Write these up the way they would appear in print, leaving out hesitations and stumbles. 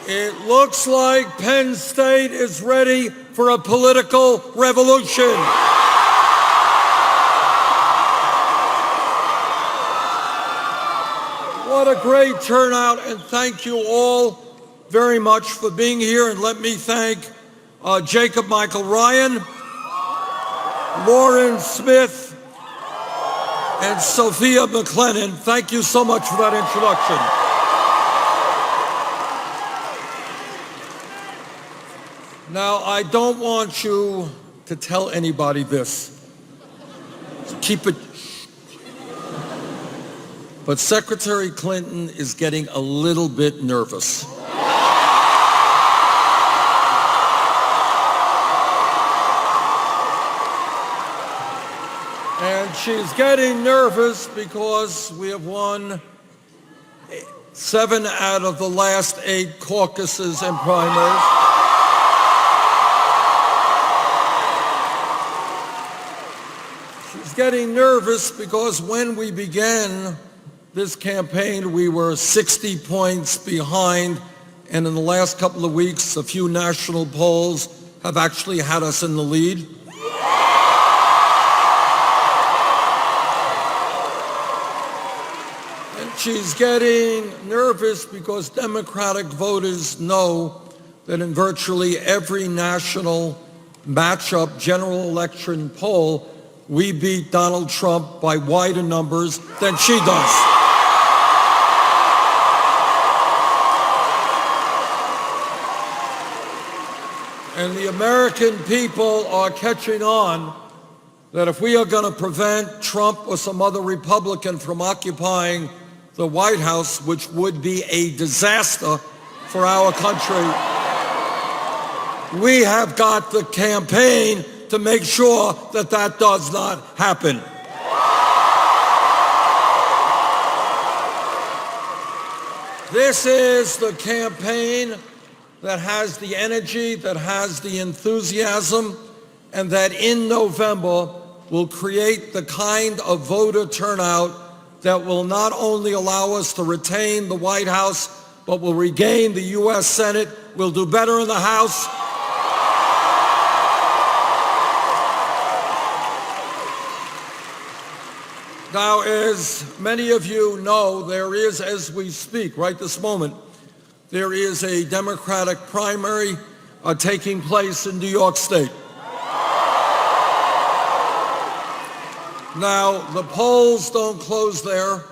It looks like Penn State is ready for a political revolution. What a great turnout, and thank you all very much for being here. And let me thank Jacob Michael Ryan, Lauren Smith, and Sophia McLennan. Thank you so much for that introduction. Now, I don't want you to tell anybody this. Keep it. But Secretary Clinton is getting a little bit nervous. And she's getting nervous because we have won 7 out of the last 8 caucuses and primaries. She's getting nervous because when we began this campaign, we were 60 points behind, and in the last couple of weeks, a few national polls have actually had us in the lead. And she's getting nervous because Democratic voters know that in virtually every national matchup general election poll, we beat Donald Trump by wider numbers than she does. And the American people are catching on that if we are going to prevent Trump or some other Republican from occupying the White House, which would be a disaster for our country, we have got the campaign to make sure that that does not happen. This is the campaign that has the energy, that has the enthusiasm, and that in November will create the kind of voter turnout that will not only allow us to retain the White House, but will regain the U.S. Senate, will do better in the House. Now, as many of you know, there is, as we speak, right this moment, there is a Democratic primary taking place in New York State. Now, the polls don't close there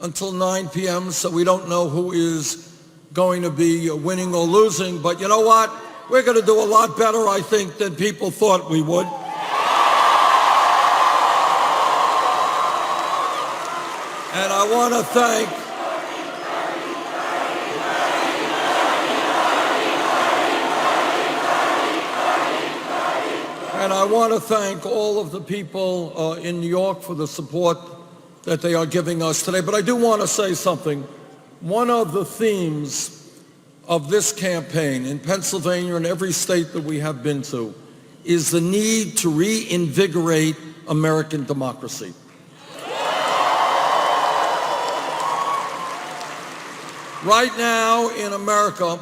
until 9 p.m., so we don't know who is going to be winning or losing. But you know what? We're going to do a lot better, I think, than people thought we would. And I want to thank all of the people in New York for the support that they are giving us today. But I do want to say something. One of the themes of this campaign in Pennsylvania and every state that we have been to is the need to reinvigorate American democracy. Right now in America,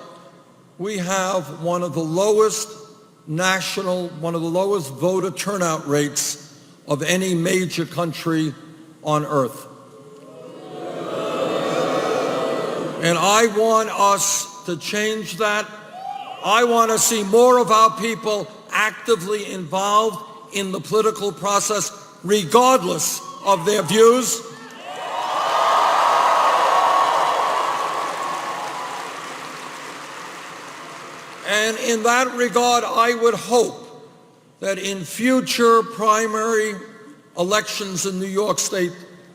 we have one of the lowest voter turnout rates of any major country on earth. And I want us to change that. I want to see more of our people actively involved in the political process, regardless of their views. And in that regard, I would hope that in future primary elections in New York State,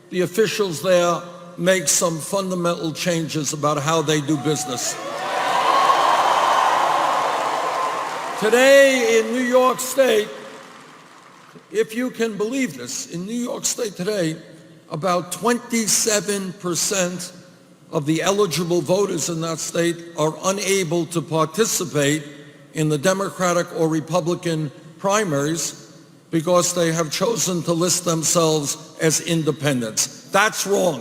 the officials there make some fundamental changes about how they do business. Today in New York State, if you can believe this, in New York State today, about 27% of the eligible voters in that state are unable to participate in the Democratic or Republican primaries because they have chosen to list themselves as independents. That's wrong.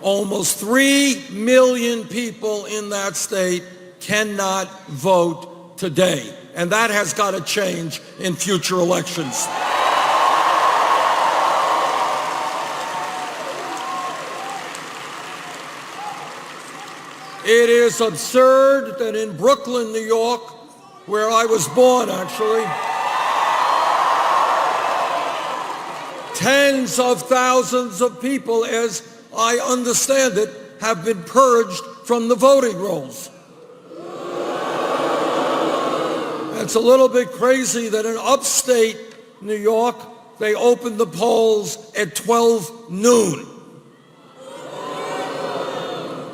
Almost 3 million people in that state cannot vote today. And that has got to change in future elections. It is absurd that in Brooklyn, New York, where I was born actually, tens of thousands of people, as I understand it, have been purged from the voting rolls. It's a little bit crazy that in upstate New York, they opened the polls at 12 noon.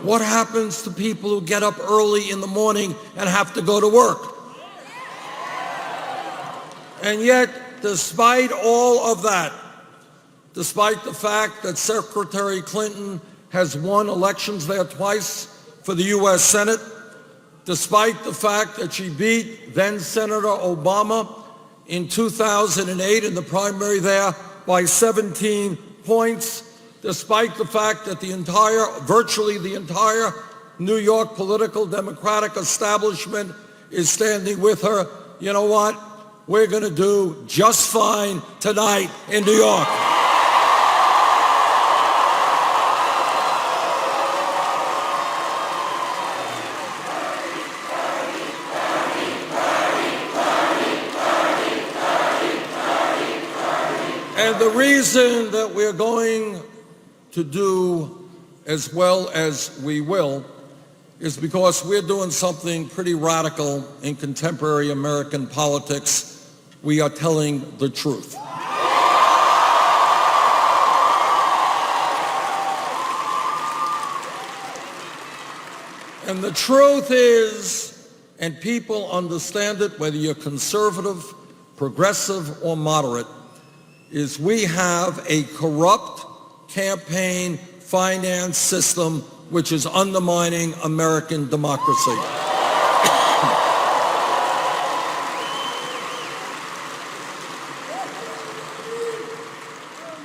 What happens to people who get up early in the morning and have to go to work? And yet, despite all of that, despite the fact that Secretary Clinton has won elections there twice for the U.S. Senate, despite the fact that she beat then-Senator Obama in 2008 in the primary there by 17 points, despite the fact that virtually the entire New York political Democratic establishment is standing with her, you know what? We're going to do just fine tonight in New York. And the reason that we're going to do as well as we will is because we're doing something pretty radical in contemporary American politics. We are telling the truth. And the truth is, and people understand it, whether you're conservative, progressive, or moderate, is we have a corrupt campaign finance system which is undermining American democracy.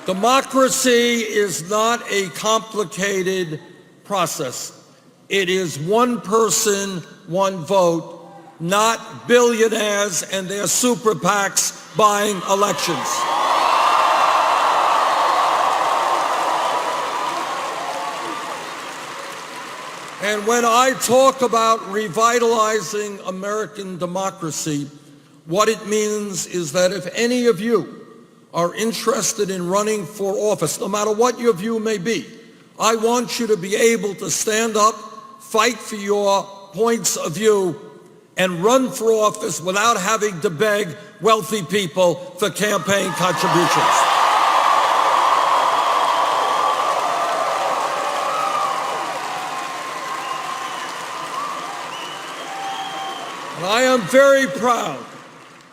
Democracy is not a complicated process. It is one person, one vote, not billionaires and their super PACs buying elections. And when I talk about revitalizing American democracy, what it means is that if any of you are interested in running for office, no matter what your view may be, I want you to be able to stand up, fight for your points of view, and run for office without having to beg wealthy people for campaign contributions. And I am very proud.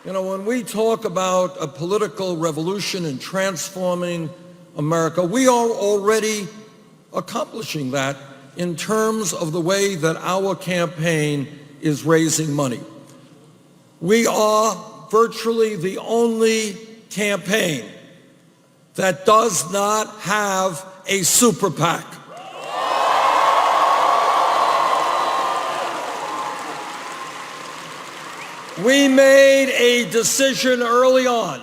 You know, when we talk about a political revolution and transforming America, we are already accomplishing that in terms of the way that our campaign is raising money. We are virtually the only campaign that does not have a super PAC. We made a decision early on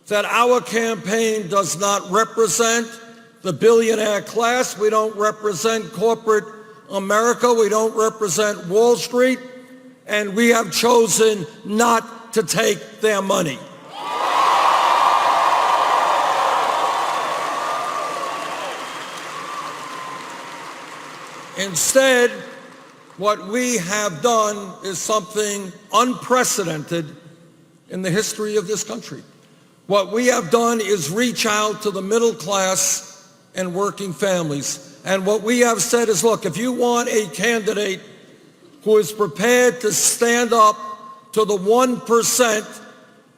that our campaign does not represent the billionaire class. We don't represent corporate America. We don't represent Wall Street. And we have chosen not to take their money. Instead, what we have done is something unprecedented in the history of this country. What we have done is reach out to the middle class and working families. And what we have said is, look, if you want a candidate who is prepared to stand up to the 1%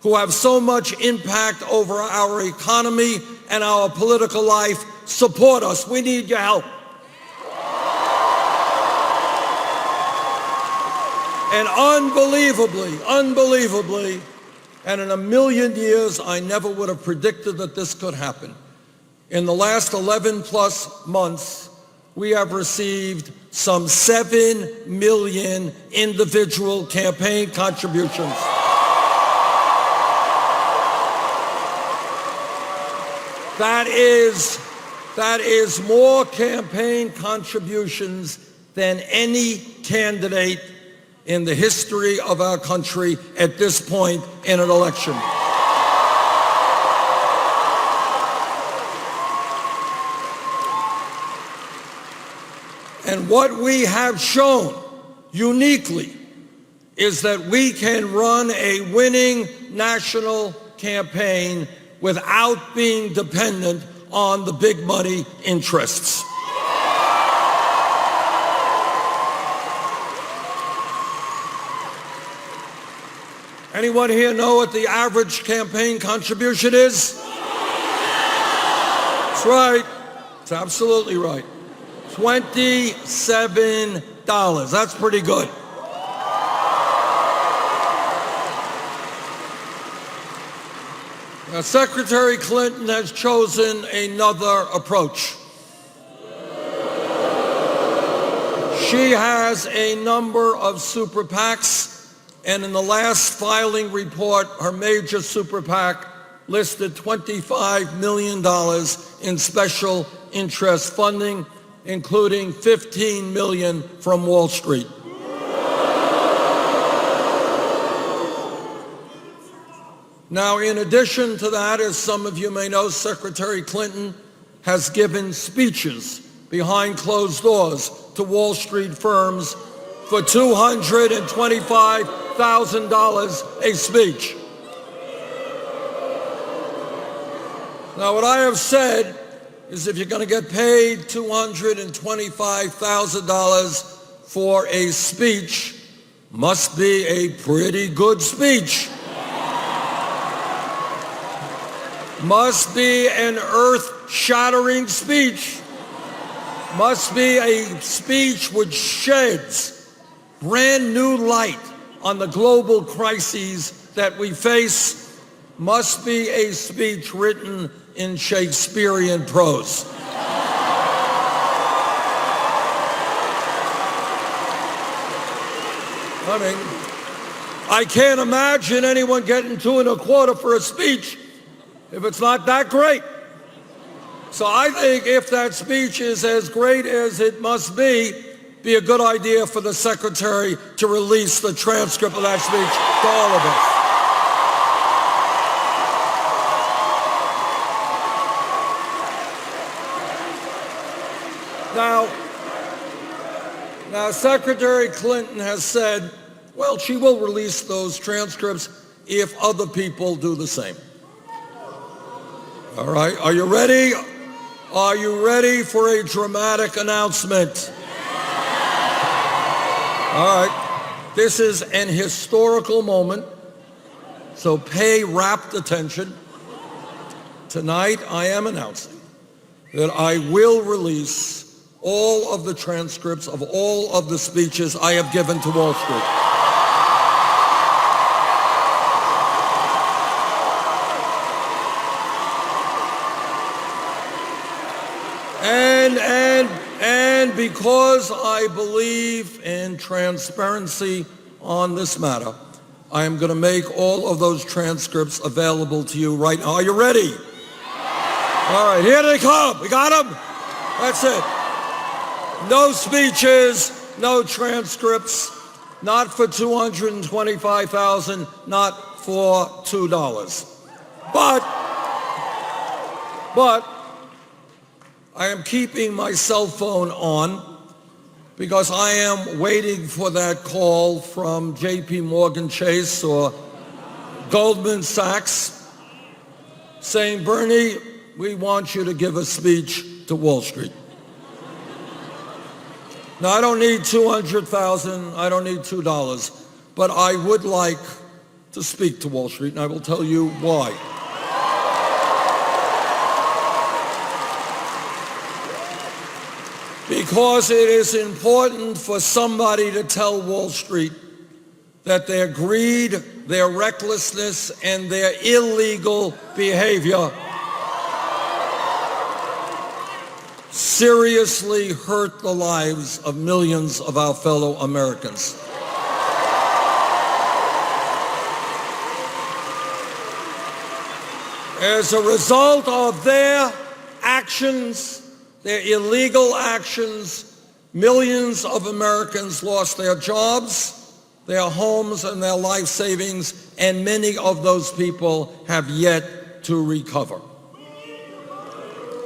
who have so much impact over our economy and our political life, support us. We need your help. And unbelievably, and in a million years, I never would have predicted that this could happen. In the last 11 plus months, we have received some 7 million individual campaign contributions. That is more campaign contributions than any candidate in the history of our country at this point in an election. And what we have shown uniquely is that we can run a winning national campaign without being dependent on the big money interests. Anyone here know what the average campaign contribution is? That's right. It's absolutely right. $27. That's pretty good. Now, Secretary Clinton has chosen another approach. She has a number of super PACs, and in the last filing report, her major super PAC listed $25 million in special interest funding, including $15 million from Wall Street. Now, in addition to that, as some of you may know, Secretary Clinton has given speeches behind closed doors to Wall Street firms for $225,000 a speech. Now, what I have said is if you're going to get paid $225,000 for a speech, must be a pretty good speech. Must be an earth-shattering speech. Must be a speech which sheds brand new light on the global crises that we face. Must be a speech written in Shakespearean prose. I mean, I can't imagine anyone getting $2.25 for a speech if it's not that great. So I think if that speech is as great as it must be a good idea for the Secretary to release the transcript of that speech to all of us. Now, Secretary Clinton has said, well, she will release those transcripts if other people do the same. All right, are you ready? Are you ready for a dramatic announcement? All right, this is an historical moment, so pay rapt attention. Tonight, I am announcing that I will release all of the transcripts of all of the speeches I have given to Wall Street. And because I believe in transparency on this matter, I am going to make all of those transcripts available to you right now. Are you ready? All right, here they come. We got them? That's it. No speeches, no transcripts, not for $225,000, not for $2. But I am keeping my cell phone on because I am waiting for that call from J.P. Morgan Chase or Goldman Sachs saying, Bernie, we want you to give a speech to Wall Street. Now, I don't need $200,000, I don't need $2, but I would like to speak to Wall Street, and I will tell you why. Because it is important for somebody to tell Wall Street that their greed, their recklessness, and their illegal behavior seriously hurt the lives of millions of our fellow Americans. As a result of their actions, their illegal actions, millions of Americans lost their jobs, their homes, and their life savings, and many of those people have yet to recover.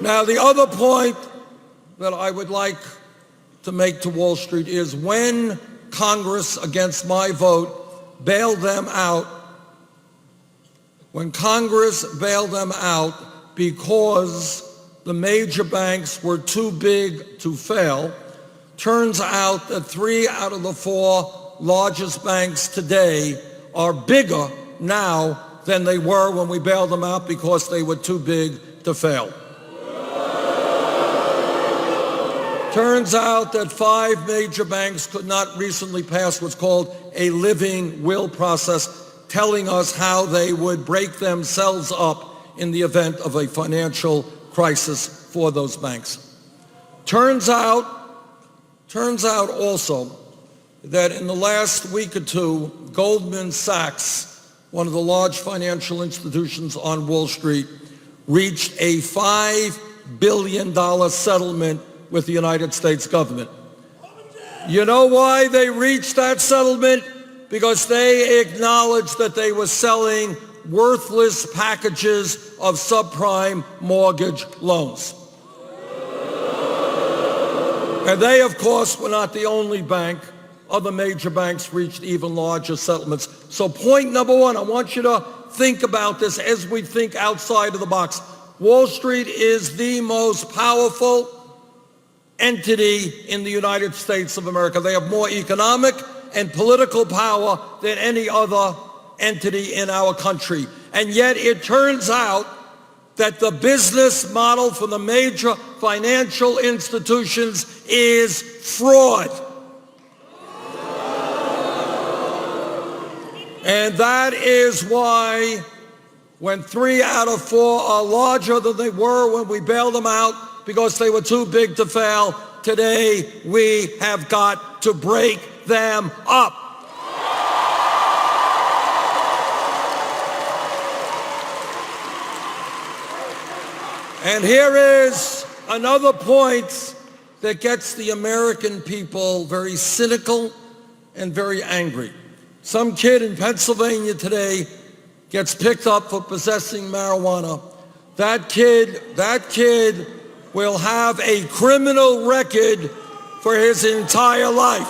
Now, the other point that I would like to make to Wall Street is when Congress, against my vote, bailed them out, when Congress bailed them out because the major banks were too big to fail, turns out that 3 out of the 4 largest banks today are bigger now than they were when we bailed them out because they were too big to fail. Turns out that 5 major banks could not recently pass what's called a living will process, telling us how they would break themselves up in the event of a financial crisis for those banks. Turns out also that in the last week or two, Goldman Sachs, one of the large financial institutions on Wall Street, reached a $5 billion settlement with the United States government. You know why they reached that settlement? Because they acknowledged that they were selling worthless packages of subprime mortgage loans. And they, of course, were not the only bank. Other major banks reached even larger settlements. So point number one, I want you to think about this as we think outside of the box. Wall Street is the most powerful entity in the United States of America. They have more economic and political power than any other entity in our country. And yet it turns out that the business model for the major financial institutions is fraud. And that is why when 3 out of 4 are larger than they were when we bailed them out because they were too big to fail, today we have got to break them up. And here is another point that gets the American people very cynical and very angry. Some kid in Pennsylvania today gets picked up for possessing marijuana. That kid will have a criminal record for his entire life.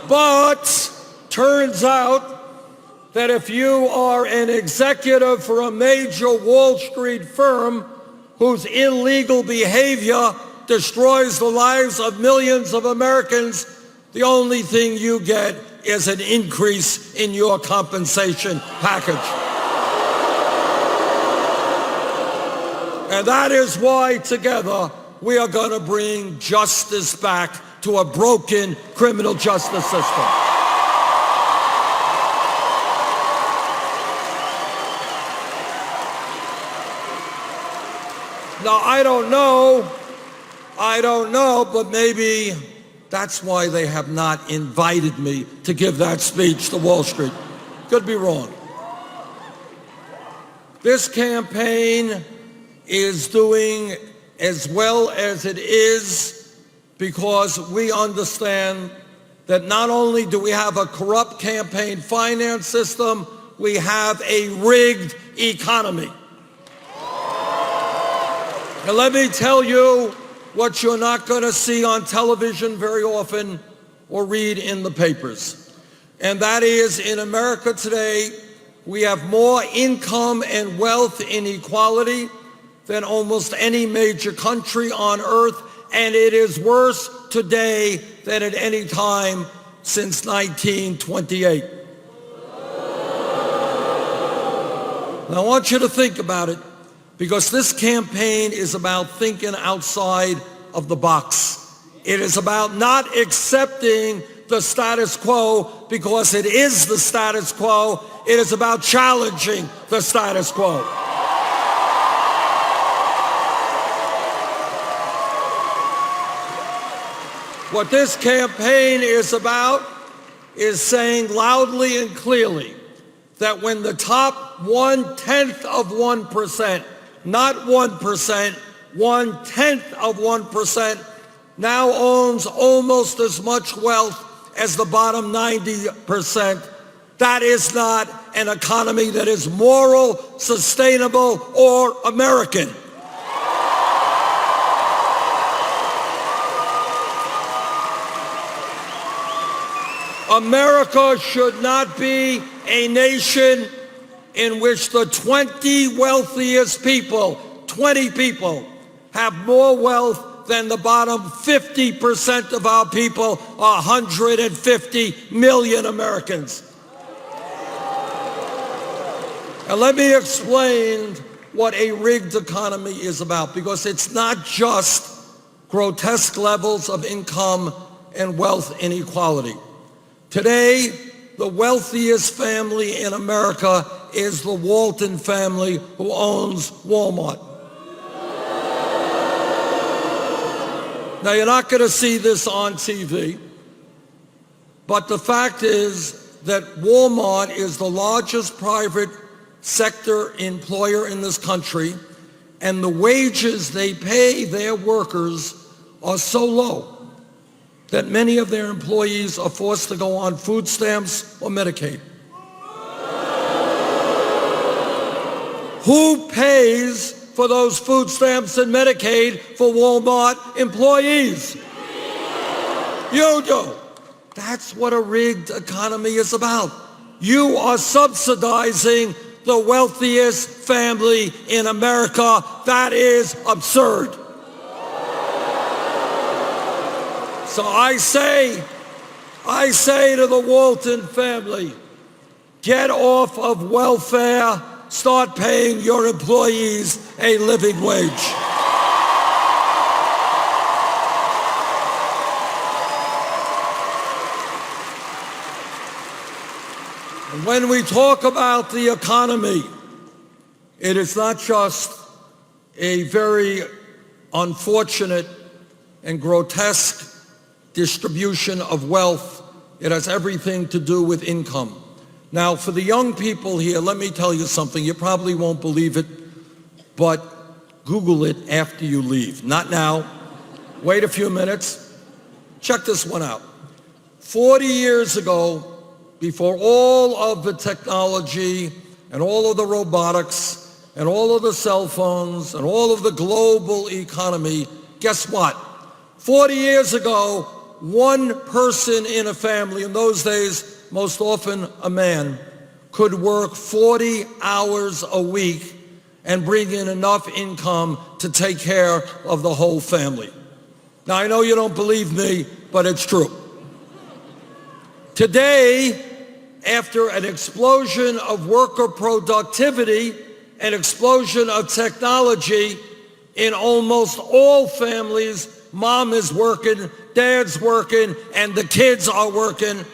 But turns out that if you are an executive for a major Wall Street firm whose illegal behavior destroys the lives of millions of Americans, the only thing you get is an increase in your compensation package. And that is why together we are going to bring justice back to a broken criminal justice system. Now, I don't know, but maybe that's why they have not invited me to give that speech to Wall Street. Could be wrong. This campaign is doing as well as it is because we understand that not only do we have a corrupt campaign finance system, we have a rigged economy. And let me tell you what you're not going to see on television very often or read in the papers. And that is, in America today, we have more income and wealth inequality than almost any major country on earth, and it is worse today than at any time since 1928. Now, I want you to think about it, because this campaign is about thinking outside of the box. It is about not accepting the status quo because it is the status quo, It is about challenging the status quo. What this campaign is about is saying loudly and clearly that when the top 1/10 of 1%, not 1%, 1/10 of 1% now owns almost as much wealth as the bottom 90%, that is not an economy that is moral, sustainable, or American. America should not be a nation in which the 20 wealthiest people, 20 people, have more wealth than the bottom 50% of our people, 150 million Americans. And let me explain what a rigged economy is about, because it's not just grotesque levels of income and wealth inequality. Today, the wealthiest family in America is the Walton family, who owns Walmart. Now, you're not going to see this on TV, but the fact is that Walmart is the largest private sector employer in this country, and the wages they pay their workers are so low that many of their employees are forced to go on food stamps or Medicaid. Who pays for those food stamps and Medicaid for Walmart employees? You do. That's what a rigged economy is about. You are subsidizing the wealthiest family in America. That is absurd. So I say to the Walton family, get off of welfare, start paying your employees a living wage. And when we talk about the economy, it is not just a very unfortunate and grotesque distribution of wealth. It has everything to do with income. Now, for the young people here, let me tell you something. You probably won't believe it, but Google it after you leave. Not now. Wait a few minutes. Check this one out. 40 years ago, before all of the technology and all of the robotics and all of the cell phones and all of the global economy, guess what? 40 years ago, one person in a family, in those days, most often a man, could work 40 hours a week and bring in enough income to take care of the whole family. Now, I know you don't believe me, but it's true. Today, after an explosion of worker productivity, an explosion of technology, in almost all families, mom is working, dad's working, and the kids are working,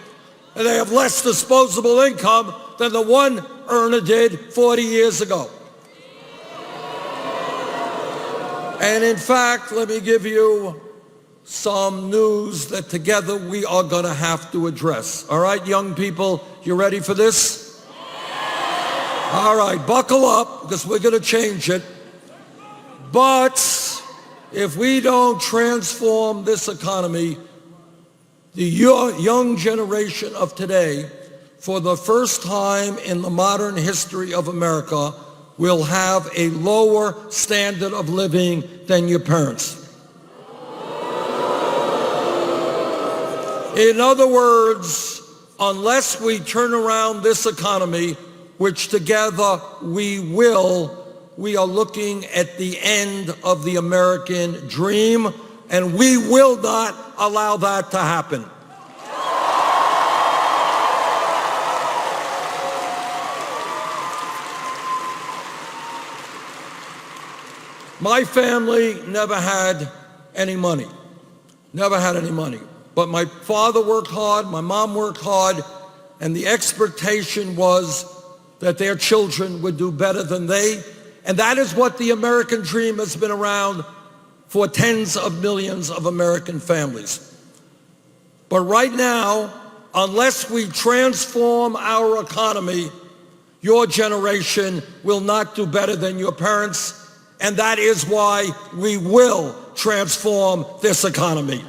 and they have less disposable income than the one earner did 40 years ago. And in fact, let me give you some news that together we are going to have to address. All right, young people, you ready for this? All right, buckle up, because we're going to change it. But if we don't transform this economy, the young generation of today, for the first time in the modern history of America, will have a lower standard of living than your parents. In other words, unless we turn around this economy, which together we will, we are looking at the end of the American dream, and we will not allow that to happen. My family never had any money. Never had any money. But my father worked hard, my mom worked hard, and the expectation was that their children would do better than they. And that is what the American dream has been around for tens of millions of American families. But right now, unless we transform our economy, your generation will not do better than your parents, and that is why we will transform this economy.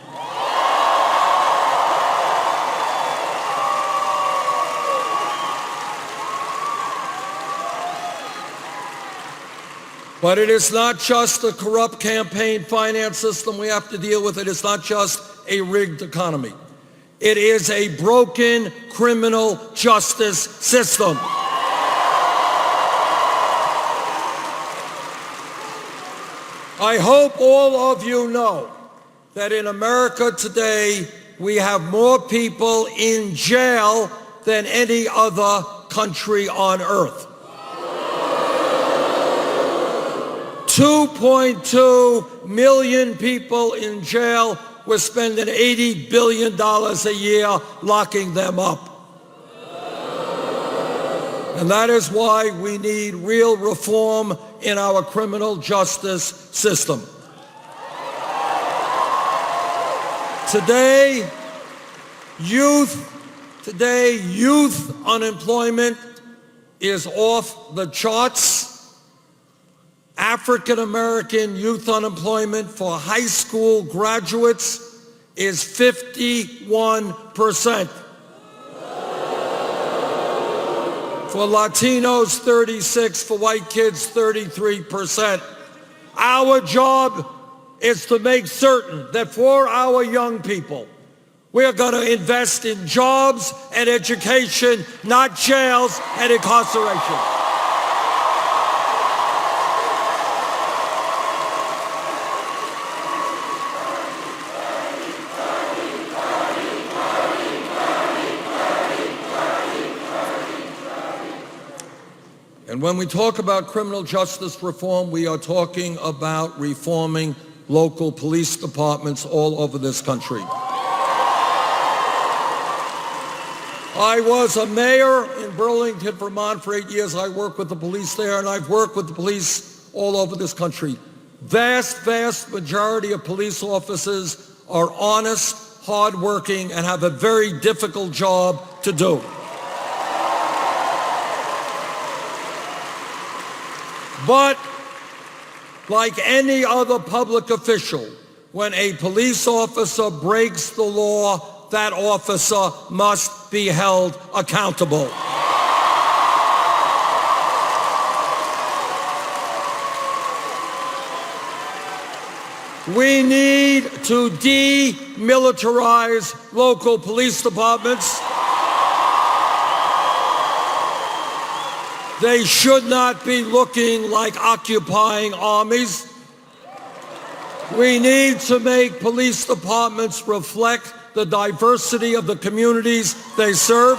But it is not just a corrupt campaign finance system we have to deal with. It is not just a rigged economy. It is a broken criminal justice system. I hope all of you know that in America today, we have more people in jail than any other country on earth. 2.2 million people in jail. We're spending $80 billion a year locking them up. And that is why we need real reform in our criminal justice system. Today, youth unemployment is off the charts. African American youth unemployment for high school graduates is 51%. For Latinos, 36%. For white kids, 33%. Our job is to make certain that for our young people, we're going to invest in jobs and education, not jails and incarceration. And when we talk about criminal justice reform, we are talking about reforming local police departments all over this country. I was a mayor in Burlington, Vermont for 8 years. I worked with the police there, and I've worked with the police all over this country. Vast majority of police officers are honest, hardworking, and have a very difficult job to do. But like any other public official, when a police officer breaks the law, that officer must be held accountable. We need to demilitarize local police departments. They should not be looking like occupying armies. We need to make police departments reflect the diversity of the communities they serve.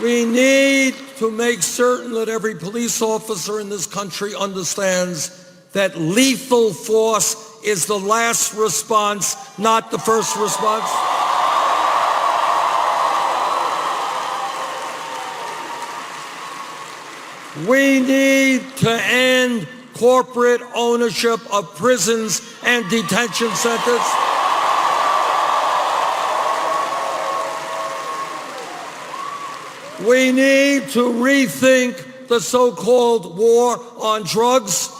We need to make certain that every police officer in this country understands that lethal force is the last response, not the first response. We need to end corporate ownership of prisons and detention centers. We need to rethink the so-called war on drugs.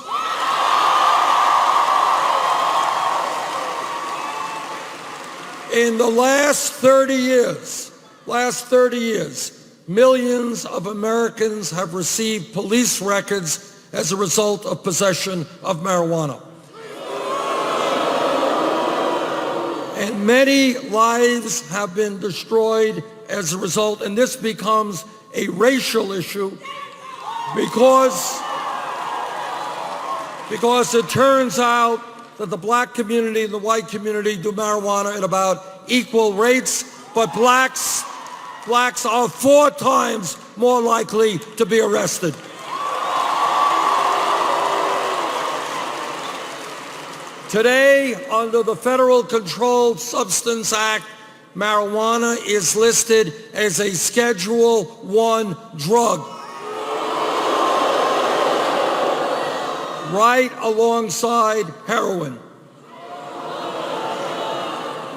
In the last 30 years, millions of Americans have received police records as a result of possession of marijuana. And many lives have been destroyed as a result, and this becomes a racial issue because it turns out that the black community and the white community do marijuana at about equal rates, but blacks are 4 times more likely to be arrested. Today, under the Federal Controlled Substance Act, marijuana is listed as a Schedule I drug, right alongside heroin.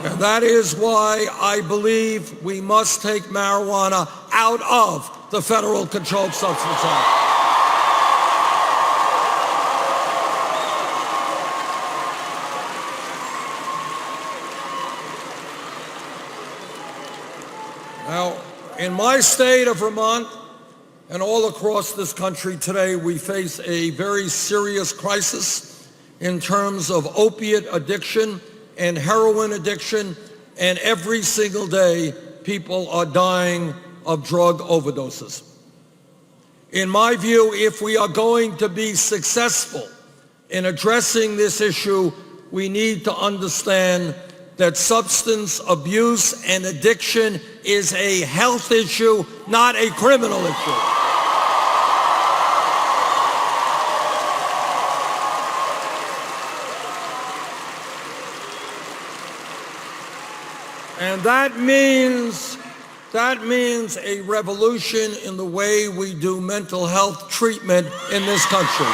And that is why I believe we must take marijuana out of the Federal Controlled Substance Act. Now, in my state of Vermont and all across this country today, we face a very serious crisis in terms of opiate addiction and heroin addiction, and every single day people are dying of drug overdoses. In my view, if we are going to be successful in addressing this issue, we need to understand that substance abuse and addiction is a health issue, not a criminal issue. And that means a revolution in the way we do mental health treatment in this country.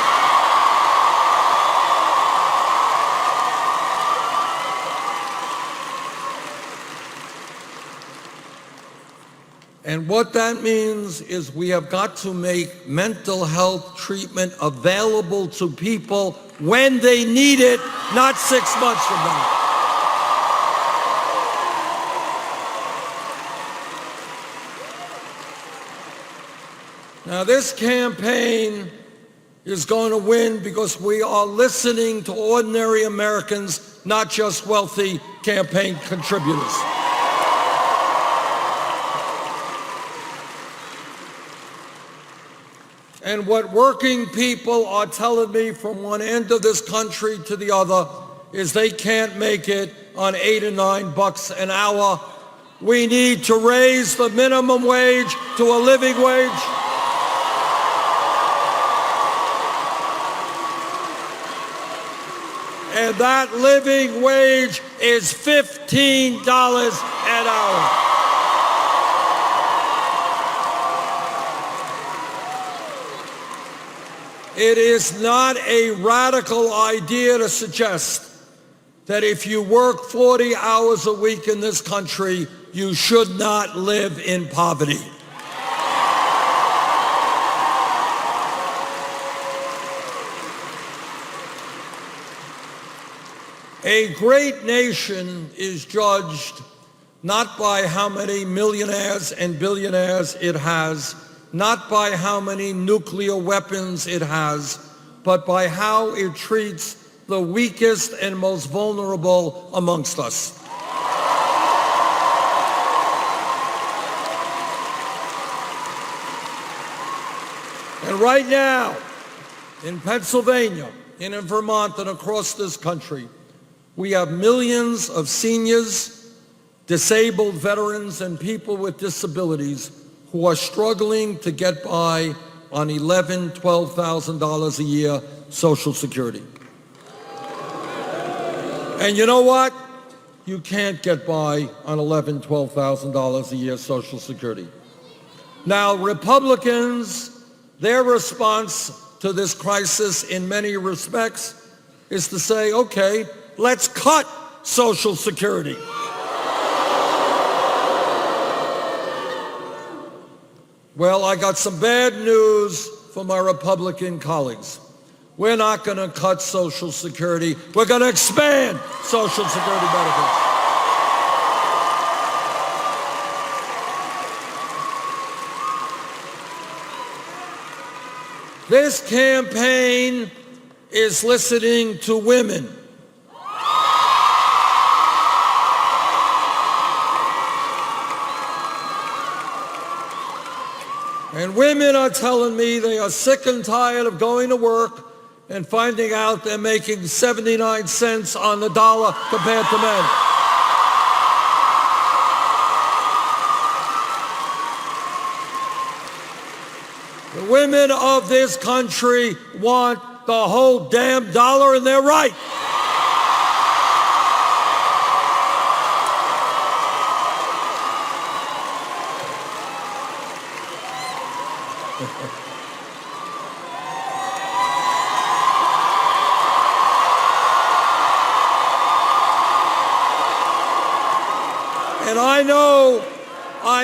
And what that means is we have got to make mental health treatment available to people when they need it, not 6 months from now. Now, this campaign is going to win because we are listening to ordinary Americans, not just wealthy campaign contributors. And what working people are telling me from one end of this country to the other is they can't make it on $8 or $9 an hour. We need to raise the minimum wage to a living wage. And that living wage is $15 an hour. It is not a radical idea to suggest that if you work 40 hours a week in this country, you should not live in poverty. A great nation is judged not by how many millionaires and billionaires it has, not by how many nuclear weapons it has, but by how it treats the weakest and most vulnerable amongst us. And right now, in Pennsylvania, and in Vermont, and across this country, we have millions of seniors, disabled veterans, and people with disabilities who are struggling to get by on $11,000, $12,000 a year Social Security. And you know what? You can't get by on $11,000, $12,000 a year Social Security. Now, Republicans, their response to this crisis in many respects is to say, okay, let's cut Social Security. Well, I got some bad news for my Republican colleagues. We're not going to cut Social Security. We're going to expand Social Security benefits. This campaign is listening to women. And women are telling me they are sick and tired of going to work and finding out they're making 79 cents on the dollar compared to men. The women of this country want the whole damn dollar, and they're right. And I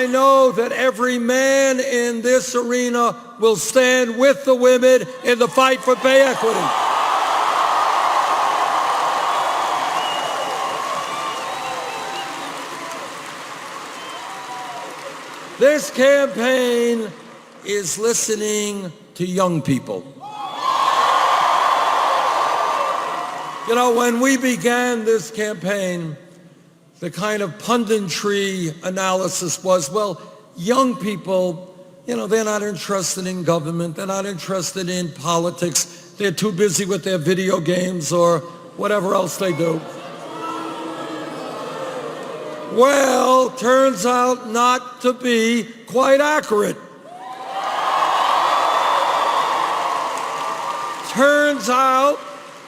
know that every man in this arena will stand with the women in the fight for pay equity. This campaign is listening to young people. You know, when we began this campaign, the kind of punditry analysis was, well, young people, you know, they're not interested in government, they're not interested in politics, they're too busy with their video games or whatever else they do. Well, turns out not to be quite accurate. Turns out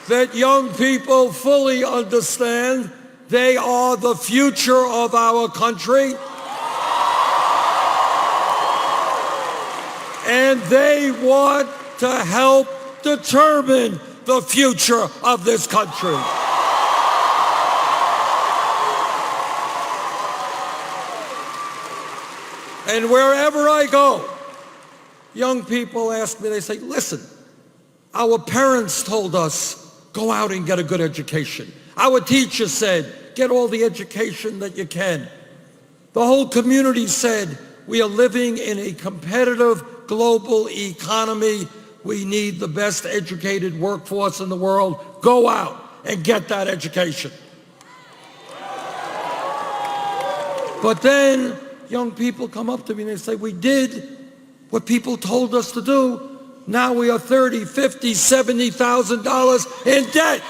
that young people fully understand they are the future of our country, and they want to help determine the future of this country. And wherever I go, young people ask me, they say, listen, our parents told us, go out and get a good education. Our teacher said, get all the education that you can. The whole community said, we are living in a competitive global economy. We need the best educated workforce in the world. Go out and get that education. But then young people come up to me and they say, we did what people told us to do. Now we are $30,000, $50,000, $70,000 in debt.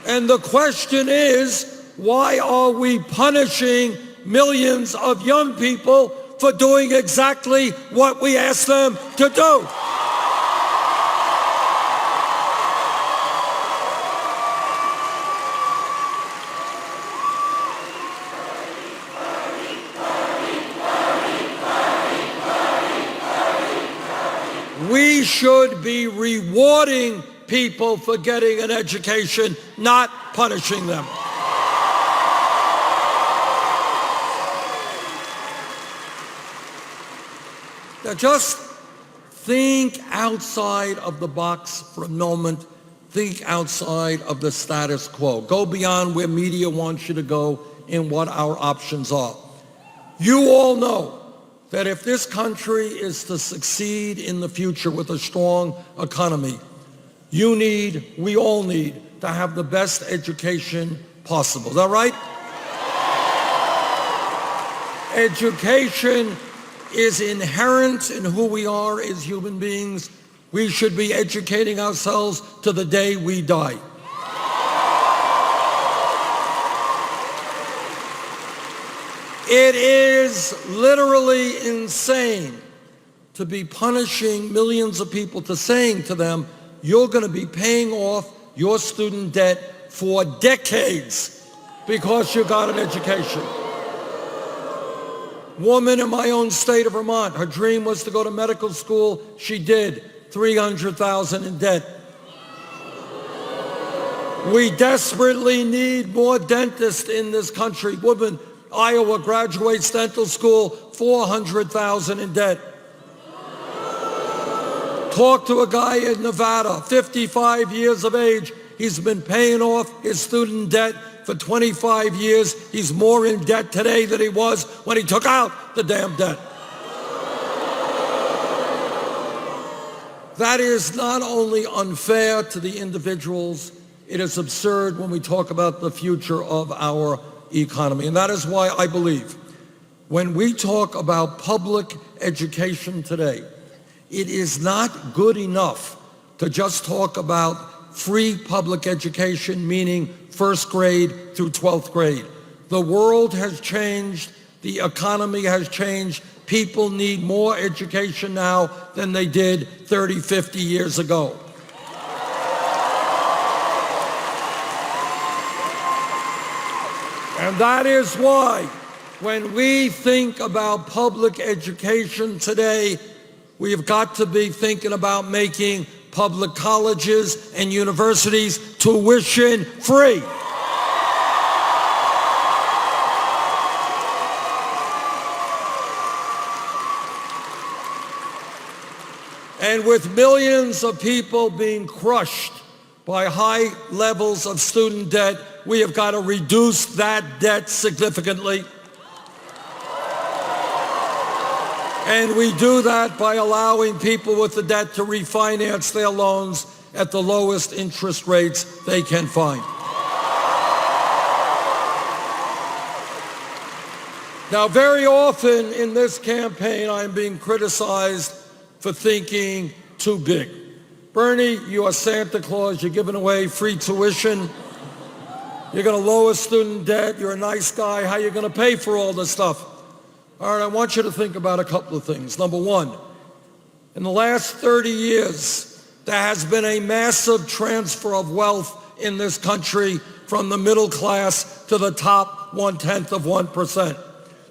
And the question is, why are we punishing millions of young people for doing exactly what we asked them to do? We should be rewarding people for getting an education, not punishing them. Now just think outside of the box for a moment. Think outside of the status quo. Go beyond where media wants you to go and what our options are. You all know that if this country is to succeed in the future with a strong economy, we all need to have the best education possible. Is that right? Education is inherent in who we are as human beings. We should be educating ourselves to the day we die. It is literally insane to be punishing millions of people, to saying to them, you're going to be paying off your student debt for decades because you got an education. Woman in my own state of Vermont, her dream was to go to medical school. She did. $300,000 in debt. We desperately need more dentists in this country. Woman, Iowa graduates dental school, $400,000 in debt. Talk to a guy in Nevada, 55 years of age. He's been paying off his student debt for 25 years. He's more in debt today than he was when he took out the damn debt. That is not only unfair to the individuals, it is absurd when we talk about the future of our economy. And that is why I believe when we talk about public education today, it is not good enough to just talk about free public education, meaning first grade through 12th grade. The world has changed. The economy has changed. People need more education now than they did 30, 50 years ago. And that is why When we think about public education today, we have got to be thinking about making public colleges and universities tuition free. And with millions of people being crushed by high levels of student debt, we have got to reduce that debt significantly. And we do that by allowing people with the debt to refinance their loans at the lowest interest rates they can find. Now, very often in this campaign, I'm being criticized for thinking too big. Bernie, you are Santa Claus. You're giving away free tuition. You're going to lower student debt. You're a nice guy. How are you going to pay for all this stuff? All right, I want you to think about a couple of things. Number one, in the last 30 years, there has been a massive transfer of wealth in this country from the middle class to the top 0.1%.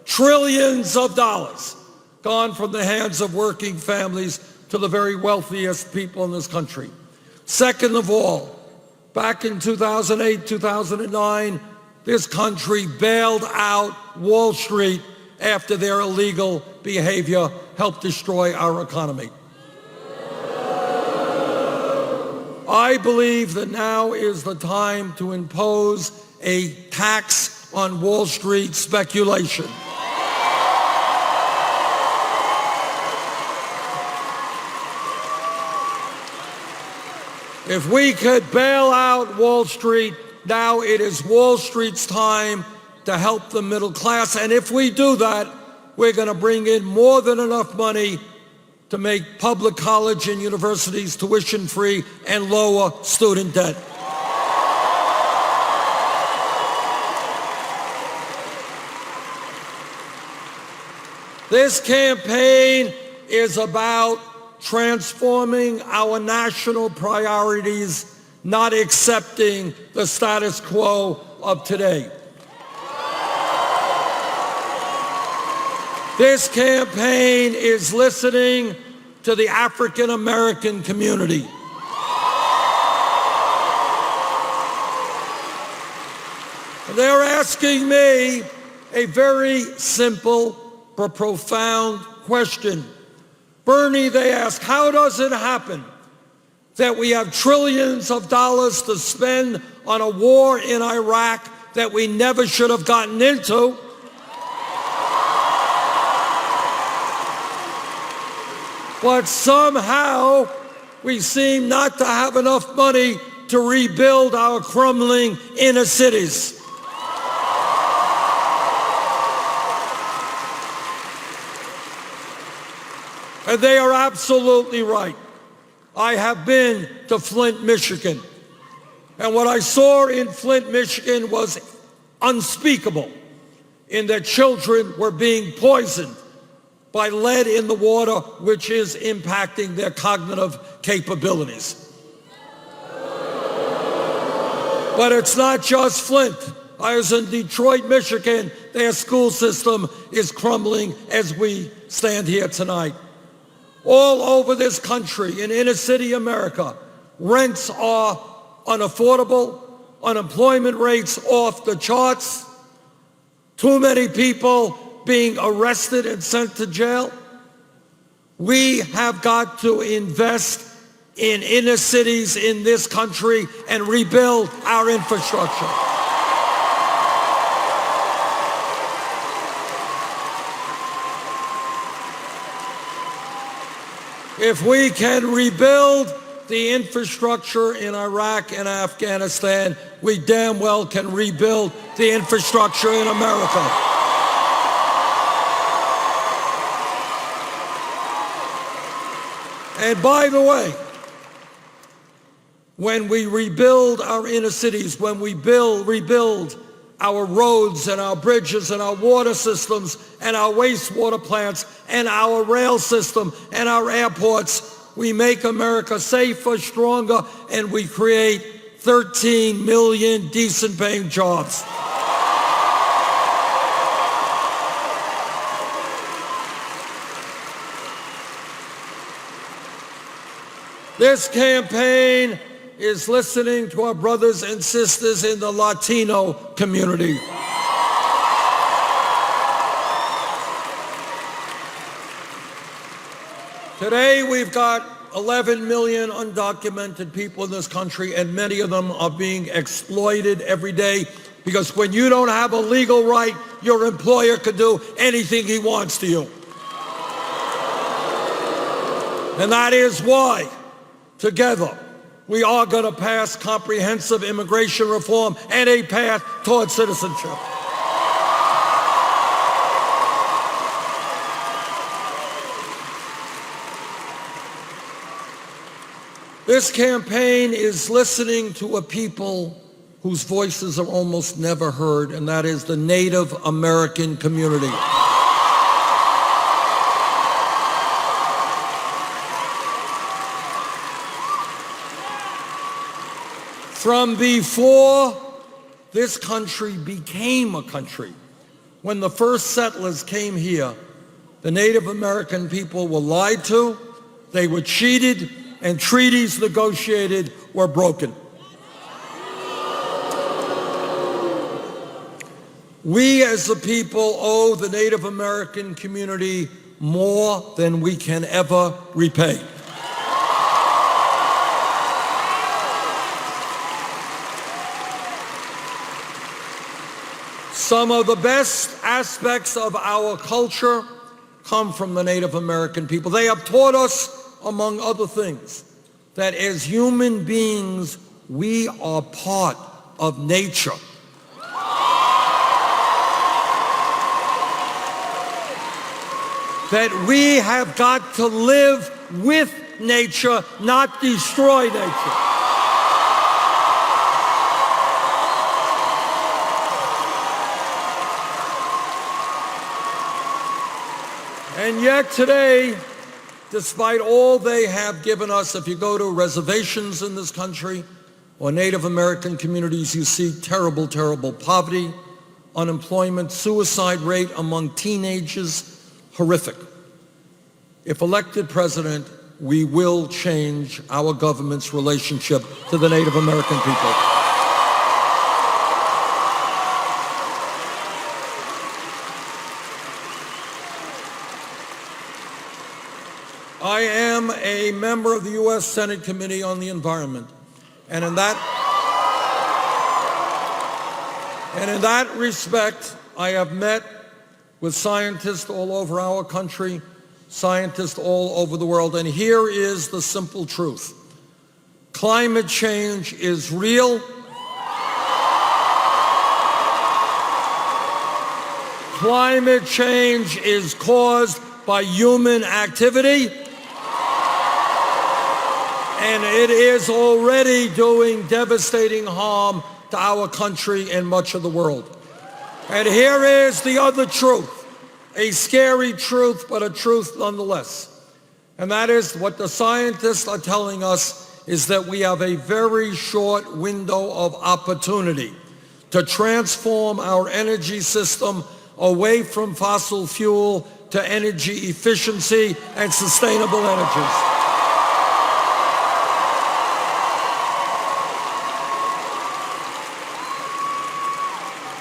Trillions of dollars gone from the hands of working families to the very wealthiest people in this country. Second of all, back in 2008, 2009, this country bailed out Wall Street after their illegal behavior helped destroy our economy. I believe that now is the time to impose a tax on Wall Street speculation. If we could bail out Wall Street, now it is Wall Street's time to help the middle class. And if we do that, we're going to bring in more than enough money to make public college and universities tuition free and lower student debt. This campaign is about transforming our national priorities, not accepting the status quo of today. This campaign is listening to the African American community. They're asking me a very simple but profound question. Bernie, they ask, how does it happen that we have trillions of dollars to spend on a war in Iraq that we never should have gotten into? But somehow we seem not to have enough money to rebuild our crumbling inner cities. And they are absolutely right. I have been to Flint, Michigan. And what I saw in Flint, Michigan was unspeakable, in that children were being poisoned by lead in the water, which is impacting their cognitive capabilities. But it's not just Flint. I was in Detroit, Michigan. Their school system is crumbling as we stand here tonight. All over this country, in inner city America, rents are unaffordable, unemployment rates off the charts, too many people being arrested and sent to jail. We have got to invest in inner cities in this country and rebuild our infrastructure. If we can rebuild the infrastructure in Iraq and Afghanistan, we damn well can rebuild the infrastructure in America. And by the way, when we rebuild our inner cities, when we rebuild our roads and our bridges and our water systems and our wastewater plants and our rail system and our airports, we make America safer, stronger, and we create 13 million decent-paying jobs. This campaign is listening to our brothers and sisters in the Latino community. Today, we've got 11 million undocumented people in this country, and many of them are being exploited every day because when you don't have a legal right, your employer can do anything he wants to you. And that is why, together, we are going to pass comprehensive immigration reform and a path towards citizenship. This campaign is listening to a people whose voices are almost never heard, and that is the Native American community. From before this country became a country, when the first settlers came here, the Native American people were lied to, they were cheated, and treaties negotiated were broken. We as a people owe the Native American community more than we can ever repay. Some of the best aspects of our culture come from the Native American people. They have taught us, among other things, that as human beings, we are part of nature. That we have got to live with nature, not destroy nature. And yet today, despite all they have given us, if you go to reservations in this country or Native American communities, you see terrible, terrible poverty, unemployment, suicide rate among teenagers, horrific. If elected president, we will change our government's relationship to the Native American people. I am a member of the U.S. Senate Committee on the Environment, and in that respect, I have met with scientists all over our country, scientists all over the world, and here is the simple truth. Climate change is real. Climate change is caused by human activity. And it is already doing devastating harm to our country and much of the world. And here is the other truth, a scary truth, but a truth nonetheless. And that is what the scientists are telling us is that we have a very short window of opportunity to transform our energy system away from fossil fuel to energy efficiency and sustainable energies.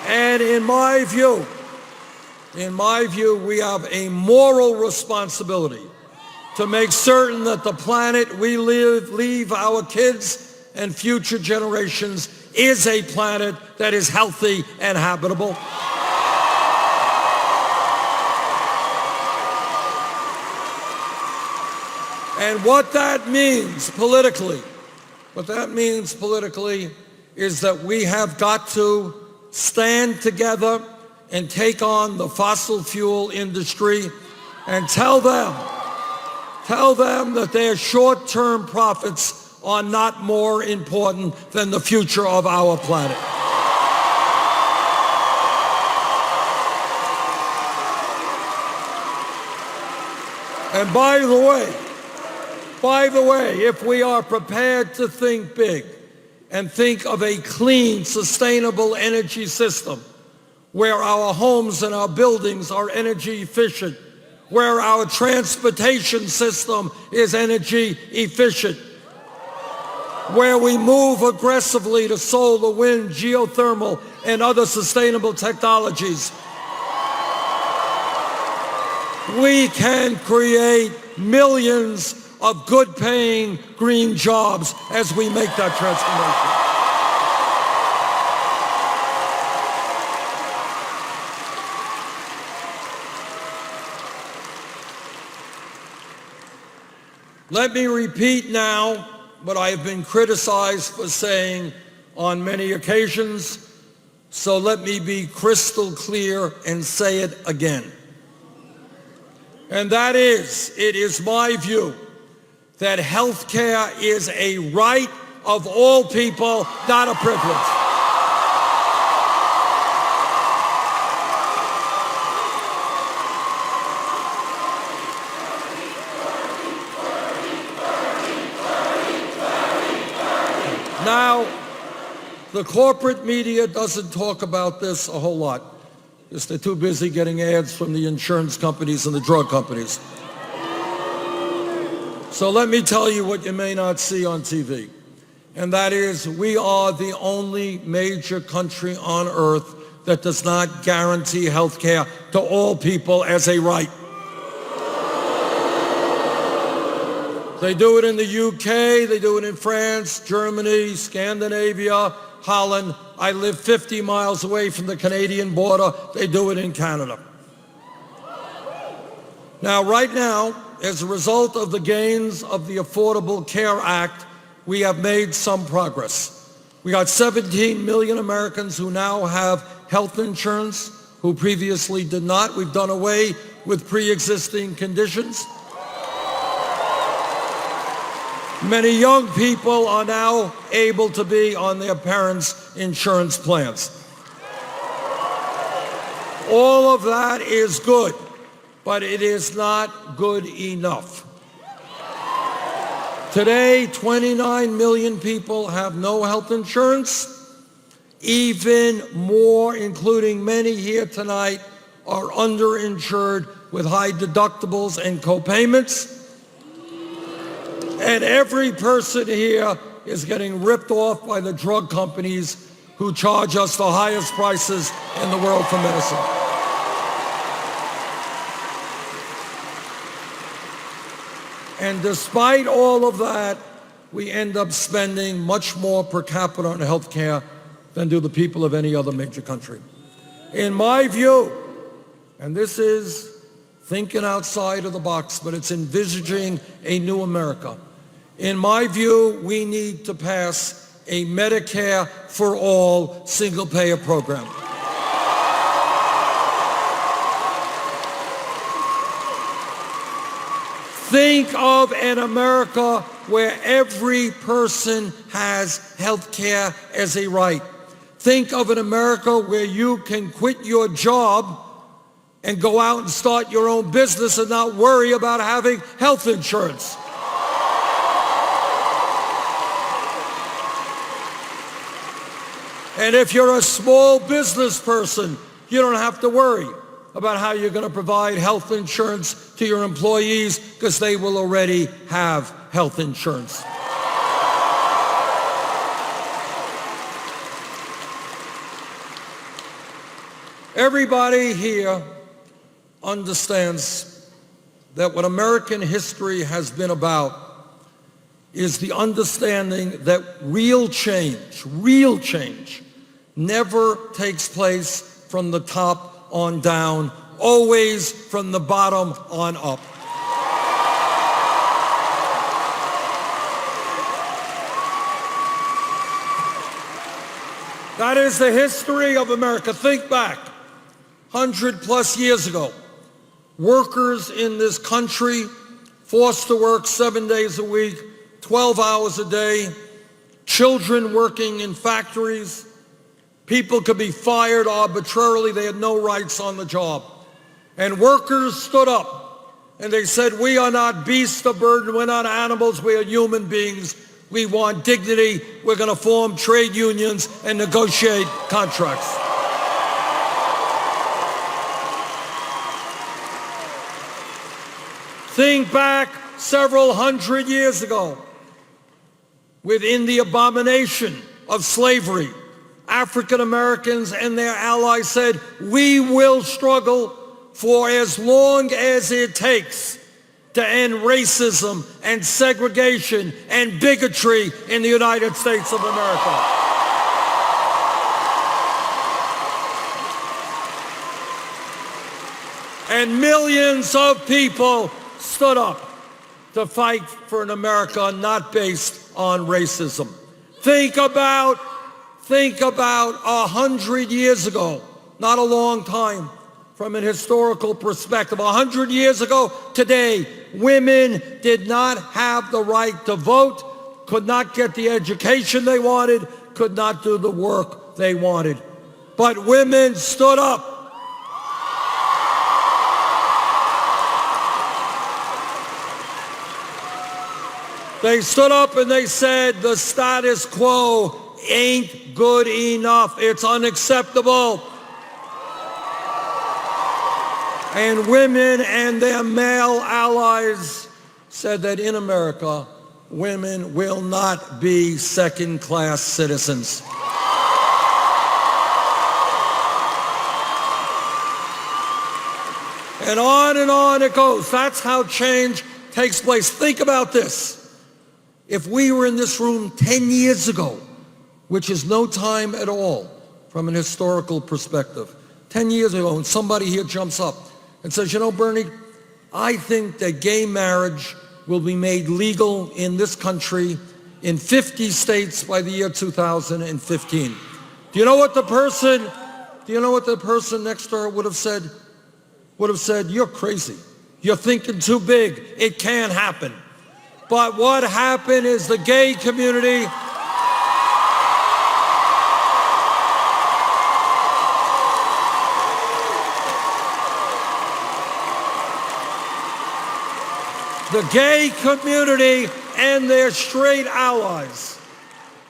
And in my view, we have a moral responsibility to make certain that the planet we leave our kids and future generations is a planet that is healthy and habitable. And what that means politically is that we have got to stand together and take on the fossil fuel industry and tell them that their short-term profits are not more important than the future of our planet. And by the way, if we are prepared to think big and think of a clean, sustainable energy system where our homes and our buildings are energy efficient, where our transportation system is energy efficient, where we move aggressively to solar, wind, geothermal, and other sustainable technologies, we can create millions of good-paying green jobs as we make that transformation. Let me repeat now what I have been criticized for saying on many occasions, so let me be crystal clear and say it again. And that is, it is my view that health care is a right of all people, not a privilege. Now, the corporate media doesn't talk about this a whole lot because they're too busy getting ads from the insurance companies and the drug companies. So let me tell you what you may not see on TV, and that is we are the only major country on earth that does not guarantee health care to all people as a right. They do it in the UK, they do it in France, Germany, Scandinavia, Holland. I live 50 miles away from the Canadian border. They do it in Canada. Now, right now, as a result of the gains of the Affordable Care Act, we have made some progress. We got 17 million Americans who now have health insurance who previously did not. We've done away with pre-existing conditions. Many young people are now able to be on their parents' insurance plans. All of that is good, but it is not good enough. Today, 29 million people have no health insurance. Even more, including many here tonight, are underinsured with high deductibles and co-payments. And every person here is getting ripped off by the drug companies who charge us the highest prices in the world for medicine. And despite all of that, we end up spending much more per capita on health care than do the people of any other major country. In my view, and this is thinking outside of the box, but it's envisaging a new America. In my view, we need to pass a Medicare for all single-payer program. Think of an America where every person has health care as a right. Think of an America where you can quit your job and go out and start your own business and not worry about having health insurance. And if you're a small business person, you don't have to worry about how you're going to provide health insurance to your employees because they will already have health insurance. Everybody here understands that what American history has been about is the understanding that real change never takes place from the top on down, always from the bottom on up. That is the history of America. Think back, 100+ years ago, workers in this country forced to work 7 days a week, 12 hours a day, children working in factories. People could be fired arbitrarily. They had no rights on the job. And workers stood up and they said, we are not beasts of burden. We're not animals. We are human beings. We want dignity. We're going to form trade unions and negotiate contracts. Think back several hundred years ago. within the abomination of slavery, African Americans and their allies said, we will struggle for as long as it takes to end racism and segregation and bigotry in the United States of America. And millions of people stood up to fight for an America not based on racism. Think about 100 years ago, not a long time from an historical perspective. 100 years ago today, women did not have the right to vote, could not get the education they wanted, could not do the work they wanted. But women stood up. They stood up and they said, the status quo ain't good enough. It's unacceptable. And women and their male allies said that in America, women will not be second-class citizens. And on it goes. That's how change takes place. Think about this. If we were in this room 10 years ago, which is no time at all from an historical perspective, 10 years ago, and somebody here jumps up and says, you know, Bernie, I think that gay marriage will be made legal in this country in 50 states by the year 2015. Do you know what the person next to her would have said? Would have said, you're crazy. You're thinking too big. It can't happen. But what happened is the gay community and their straight allies,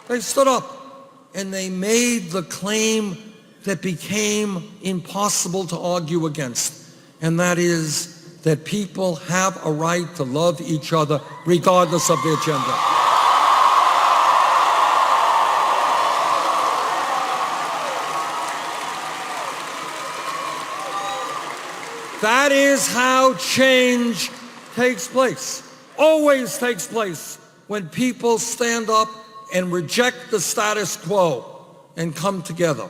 they stood up and they made the claim that became impossible to argue against, and that is that people have a right to love each other regardless of their gender. That is how change takes place, always takes place, when people stand up and reject the status quo and come together.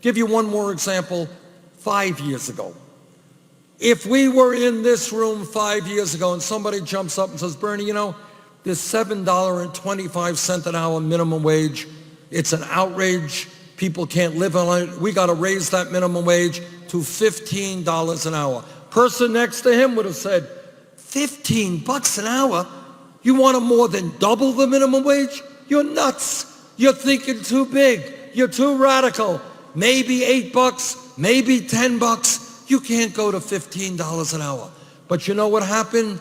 Give you one more example. 5 years ago. If we were in this room 5 years ago and somebody jumps up and says, Bernie, you know, this $7.25 an hour minimum wage, it's an outrage. People can't live on it. We got to raise that minimum wage to $15 an hour. Person next to him would have said, $15 an hour? You want to more than double the minimum wage? You're nuts. You're thinking too big. You're too radical. Maybe $8, maybe $10. You can't go to $15 an hour. But you know what happened?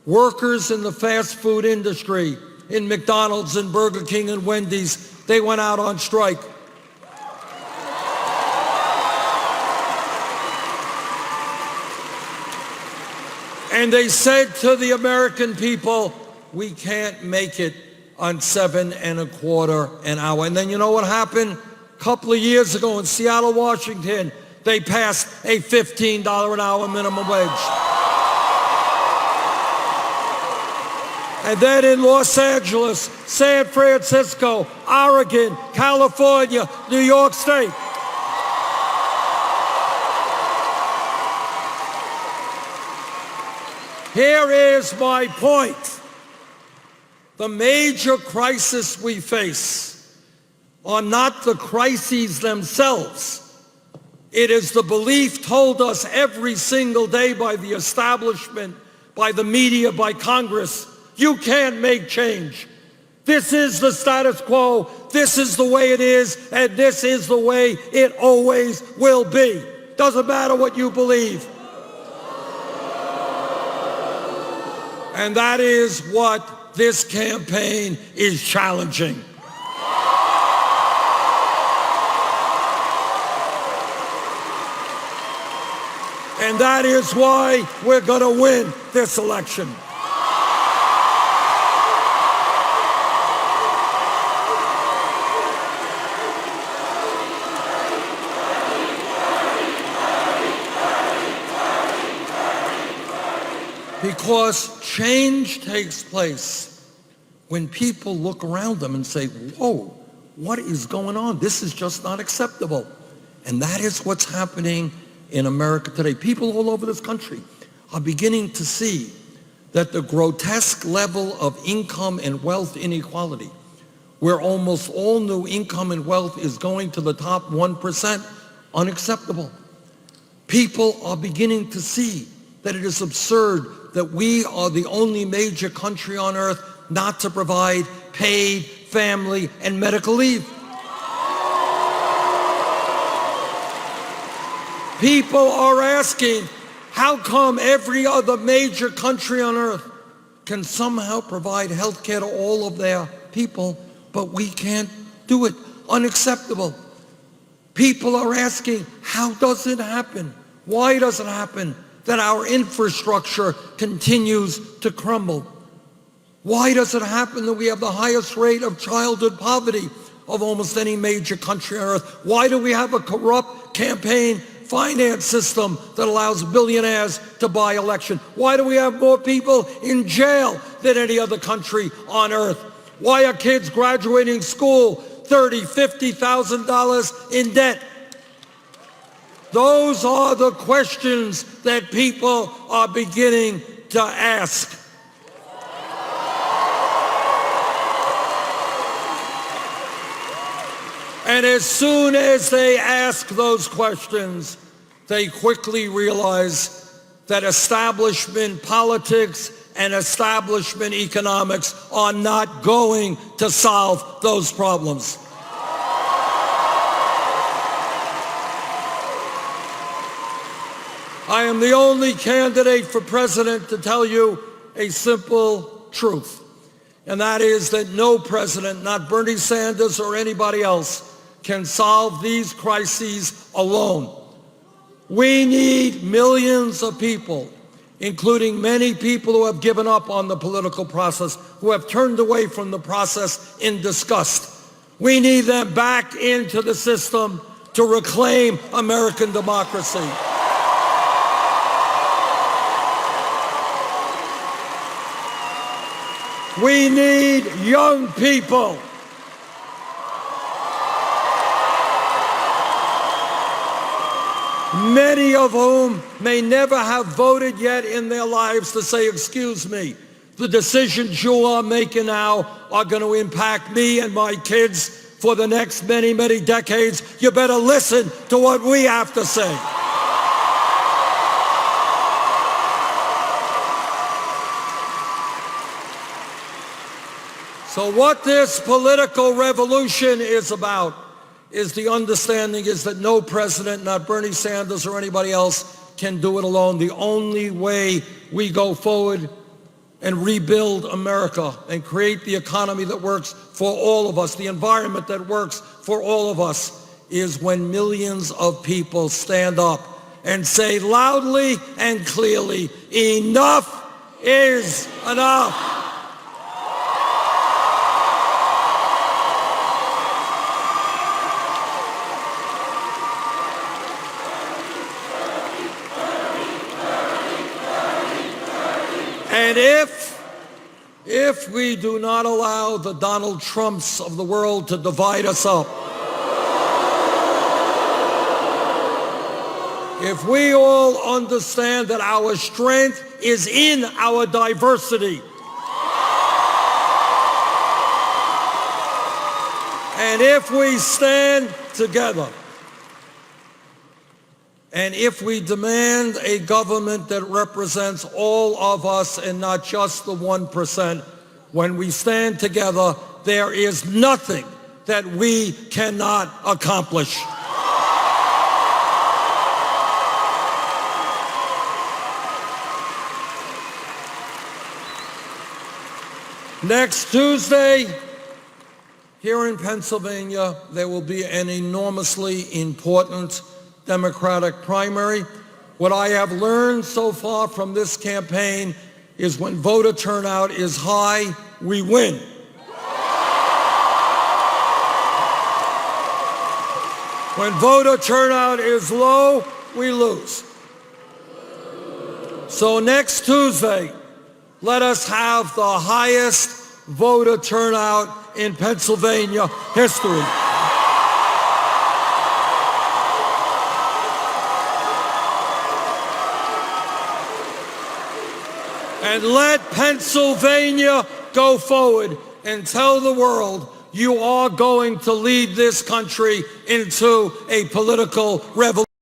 Workers in the fast food industry, in McDonald's and Burger King and Wendy's, they went out on strike. And they said to the American people, we can't make it on $7.25 an hour. And then you know what happened? A couple of years ago in Seattle, Washington, they passed a $15 an hour minimum wage. And then in Los Angeles, San Francisco, Oregon, California, New York State. Here is my point. The major crisis we face are not the crises themselves. It is the belief told us every single day by the establishment, by the media, by Congress, you can't make change. This is the status quo, this is the way it is, and this is the way it always will be. Doesn't matter what you believe. And that is what this campaign is challenging. And that is why we're going to win this election. Because change takes place when people look around them and say, whoa, what is going on? This is just not acceptable. And that is what's happening in America today. People all over this country are beginning to see that the grotesque level of income and wealth inequality, where almost all new income and wealth is going to the top 1%, unacceptable. People are beginning to see that it is absurd that we are the only major country on earth not to provide paid family and medical leave. People are asking, how come every other major country on earth can somehow provide health care to all of their people, but we can't do it? Unacceptable. People are asking, how does it happen? Why does it happen that our infrastructure continues to crumble? Why does it happen that we have the highest rate of childhood poverty of almost any major country on earth? Why do we have a corrupt campaign finance system that allows billionaires to buy election? Why do we have more people in jail than any other country on earth? Why are kids graduating school $30,000, $50,000 in debt? Those are the questions that people are beginning to ask. And as soon as they ask those questions, they quickly realize that establishment politics and establishment economics are not going to solve those problems. I am the only candidate for president to tell you a simple truth, and that is that no president, not Bernie Sanders or anybody else, can solve these crises alone. We need millions of people, including many people who have given up on the political process, who have turned away from the process in disgust. We need them back into the system to reclaim American democracy. We need young people. Many of whom may never have voted yet in their lives, to say, excuse me, the decisions you are making now are going to impact me and my kids for the next many, many decades. You better listen to what we have to say. So what this political revolution is about is the understanding is that no president, not Bernie Sanders or anybody else, can do it alone. The only way we go forward and rebuild America and create the economy that works for all of us, the environment that works for all of us, is when millions of people stand up and say loudly and clearly, enough is enough. And if we do not allow the Donald Trumps of the world to divide us up, if we all understand that our strength is in our diversity, and if we stand together, and if we demand a government that represents all of us and not just the 1%, when we stand together, there is nothing that we cannot accomplish. Next Tuesday, here in Pennsylvania, there will be an enormously important Democratic primary. What I have learned so far from this campaign is when voter turnout is high, we win. When voter turnout is low, we lose. So next Tuesday, let us have the highest voter turnout in Pennsylvania history. And let Pennsylvania go forward and tell the world you are going to lead this country into a political revolution.